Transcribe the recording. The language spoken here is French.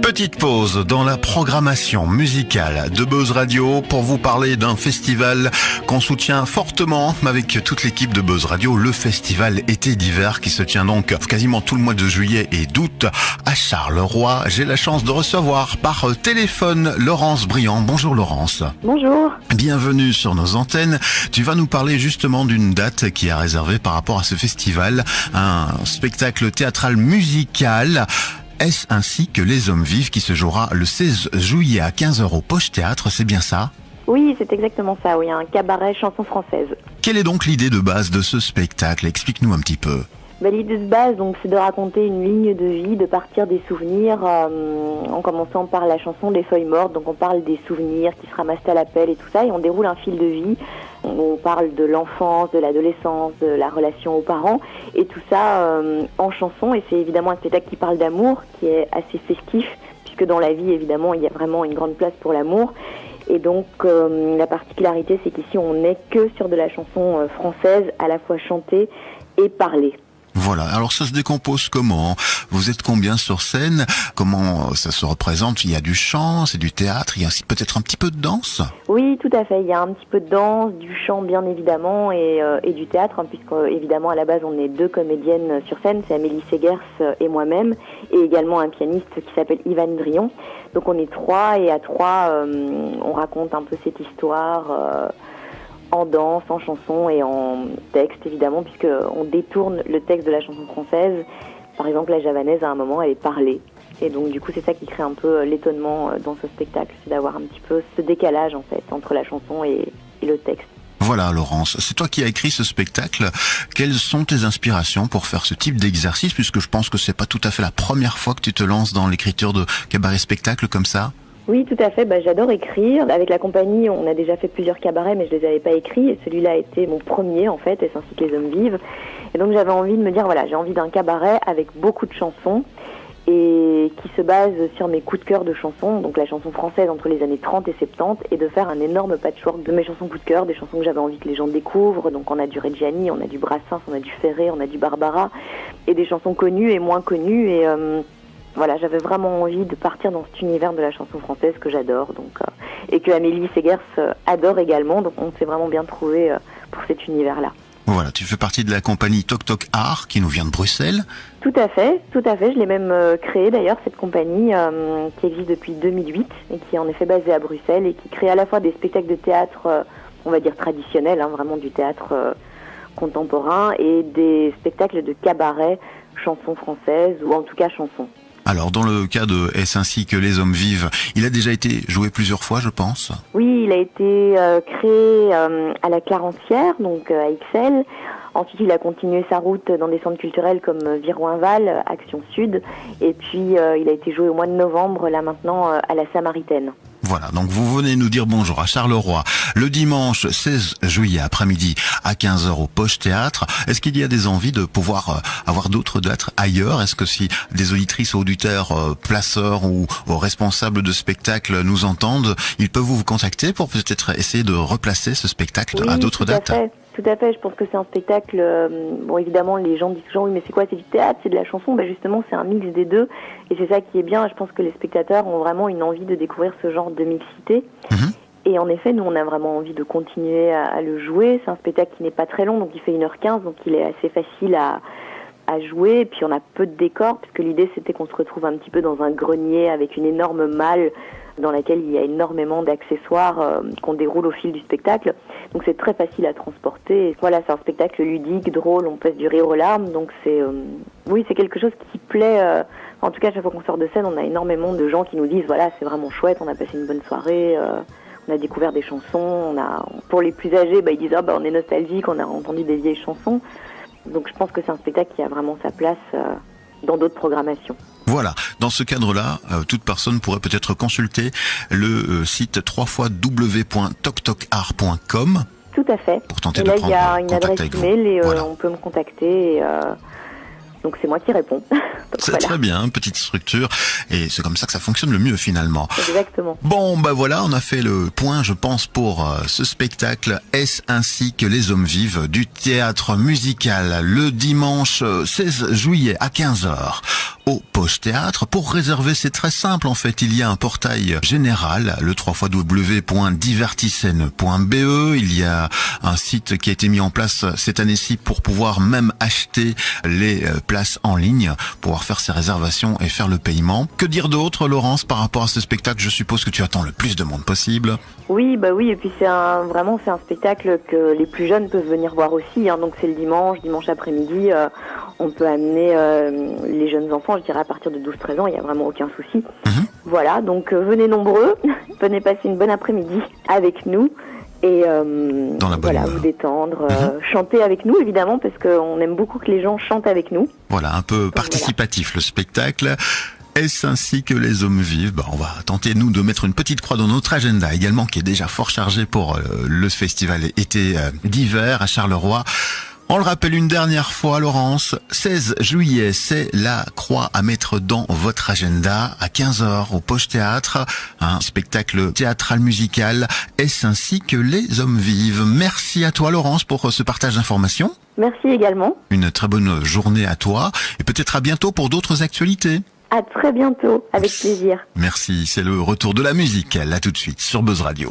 Petite pause dans la programmation musicale de Buzz Radio pour vous parler d'un festival qu'on soutient fortement avec toute l'équipe de Buzz Radio, le festival été d'hiver qui se tient donc quasiment tout le mois de juillet et d'août à Charleroi. J'ai la chance de recevoir par téléphone Laurence Briand. Bonjour Laurence. Bonjour. Bienvenue sur nos antennes. Tu vas nous parler justement d'une date qui est réservée par rapport à ce festival, un spectacle théâtral musical. Est-ce ainsi que Les Hommes Vivent qui se jouera le 16 juillet à 15h au Poche Théâtre, c'est bien ça ? Oui, c'est exactement ça, oui, un cabaret chanson française. Quelle est donc l'idée de base de ce spectacle ? Explique-nous un petit peu. L'idée de base, donc, c'est de raconter une ligne de vie, de partir des souvenirs, en commençant par la chanson Les Feuilles Mortes. Donc on parle des souvenirs qui se ramassent à la pelle et tout ça, et on déroule un fil de vie. On parle de l'enfance, de l'adolescence, de la relation aux parents, et tout ça en chanson. Et c'est évidemment un spectacle qui parle d'amour, qui est assez festif, puisque dans la vie, évidemment, il y a vraiment une grande place pour l'amour. Et donc la particularité, c'est qu'ici, on n'est que sur de la chanson française, à la fois chantée et parlée. Voilà, alors ça se décompose comment ? Vous êtes combien sur scène ? Comment ça se représente ? Il y a du chant, c'est du théâtre, il y a aussi peut-être un petit peu de danse ? Oui, tout à fait, il y a un petit peu de danse, du chant bien évidemment et du théâtre, hein, puisque évidemment à la base on est deux comédiennes sur scène, c'est Amélie Segers et moi-même, et également un pianiste qui s'appelle Ivan Drion. Donc on est trois, et à trois on raconte un peu cette histoire en danse, en chanson et en texte évidemment, puisqu'on détourne le texte de la chanson française. Par exemple, la javanaise, à un moment, elle est parlée. Et donc, du coup, c'est ça qui crée un peu l'étonnement dans ce spectacle, c'est d'avoir un petit peu ce décalage, en fait, entre la chanson et le texte. Voilà, Laurence, c'est toi qui as écrit ce spectacle. Quelles sont tes inspirations pour faire ce type d'exercice, puisque je pense que c'est pas tout à fait la première fois que tu te lances dans l'écriture de cabaret-spectacle comme ça ? Oui, tout à fait. J'adore écrire. Avec la compagnie, on a déjà fait plusieurs cabarets, mais je les avais pas écrits. Et celui-là a été mon premier, en fait, Est-ce ainsi que les hommes vivent. Et donc, j'avais envie de me dire, voilà, j'ai envie d'un cabaret avec beaucoup de chansons et qui se base sur mes coups de cœur de chansons, donc la chanson française entre les années 30 et 70, et de faire un énorme patchwork de mes chansons coups de cœur, des chansons que j'avais envie que les gens découvrent. Donc, on a du Reggiani, on a du Brassens, on a du Ferré, on a du Barbara, et des chansons connues et moins connues. Et voilà, j'avais vraiment envie de partir dans cet univers de la chanson française que j'adore, donc et que Amélie Segers adore également, donc on s'est vraiment bien trouvé pour cet univers-là. Voilà, tu fais partie de la compagnie Toc Toc Art qui nous vient de Bruxelles. Tout à fait, je l'ai même créée d'ailleurs, cette compagnie qui existe depuis 2008 et qui est en effet basée à Bruxelles et qui crée à la fois des spectacles de théâtre, on va dire traditionnels, hein, vraiment du théâtre contemporain, et des spectacles de cabaret, chansons françaises, ou en tout cas chansons. Alors, dans le cas de Est-ce ainsi que les hommes vivent, il a déjà été joué plusieurs fois, je pense. Oui, il a été créé à la Clarencière, donc à Ixelles. Ensuite, il a continué sa route dans des centres culturels comme Viroinval, Action Sud. Et puis, il a été joué au mois de novembre, là maintenant, à la Samaritaine. Voilà, donc vous venez nous dire bonjour à Charleroi le dimanche 16 juillet après-midi à 15h au Poche Théâtre. Est-ce qu'il y a des envies de pouvoir avoir d'autres dates ailleurs ? Est-ce que si des auditrices ou auditeurs, placeurs ou responsables de spectacles nous entendent, ils peuvent vous contacter pour peut-être essayer de replacer ce spectacle à d'autres dates ? Tout à fait, je pense que c'est un spectacle, bon évidemment les gens disent toujours oui mais c'est quoi, c'est du théâtre, c'est de la chanson, justement c'est un mix des deux et c'est ça qui est bien. Je pense que les spectateurs ont vraiment une envie de découvrir ce genre de mixité. Et en effet nous on a vraiment envie de continuer à le jouer. C'est un spectacle qui n'est pas très long, donc il fait 1h15, donc il est assez facile à jouer, et puis on a peu de décors puisque l'idée c'était qu'on se retrouve un petit peu dans un grenier avec une énorme malle dans laquelle il y a énormément d'accessoires qu'on déroule au fil du spectacle. Donc c'est très facile à transporter. Et voilà, c'est un spectacle ludique, drôle, on passe du rire aux larmes. Donc c'est c'est quelque chose qui plaît. En tout cas, chaque fois qu'on sort de scène, on a énormément de gens qui nous disent voilà, c'est vraiment chouette, on a passé une bonne soirée, on a découvert des chansons. Pour les plus âgés, ils disent on est nostalgique, on a entendu des vieilles chansons. Donc je pense que c'est un spectacle qui a vraiment sa place dans d'autres programmations. Voilà, dans ce cadre-là, toute personne pourrait peut-être consulter le site www.toctocart.com. Tout à fait. Pour tenter et là, de prendre il y a une contact adresse avec email et voilà. on peut me contacter Donc c'est moi qui réponds. Donc, c'est voilà. très bien, petite structure, et c'est comme ça que ça fonctionne le mieux finalement. Exactement. Bon, bah voilà, on a fait le point, je pense, pour ce spectacle Est-ce ainsi que les hommes vivent du théâtre musical le dimanche 16 juillet à 15h au Poche Théâtre. Pour réserver, c'est très simple en fait, il y a un portail général, le www.divertissene.be. Il y a un site qui a été mis en place cette année-ci pour pouvoir même acheter les places en ligne, pouvoir faire ses réservations et faire le paiement. Que dire d'autre, Laurence, par rapport à ce spectacle? Je suppose que tu attends le plus de monde possible. Oui, bah oui, et puis c'est un spectacle que les plus jeunes peuvent venir voir aussi, hein. Donc c'est le dimanche après-midi, on peut amener les jeunes enfants, je dirais à partir de 12-13 ans, il n'y a vraiment aucun souci. Voilà, donc venez nombreux, venez passer une bonne après-midi avec nous et dans la bonne voilà, humeur. vous détendre, chanter avec nous évidemment, parce qu'on aime beaucoup que les gens chantent avec nous. Voilà, un peu participatif le spectacle. Est-ce ainsi que les hommes vivent? On va tenter, nous, de mettre une petite croix dans notre agenda également, qui est déjà fort chargé pour le festival été d'hiver à Charleroi. On le rappelle une dernière fois, Laurence, 16 juillet, c'est la croix à mettre dans votre agenda à 15h au Poche Théâtre, un spectacle théâtral musical. Est-ce ainsi que les hommes vivent? Merci à toi, Laurence, pour ce partage d'informations. Merci également. Une très bonne journée à toi et peut-être à bientôt pour d'autres actualités. À très bientôt, avec plaisir. Merci, c'est le retour de la musique, là tout de suite sur Buzz Radio.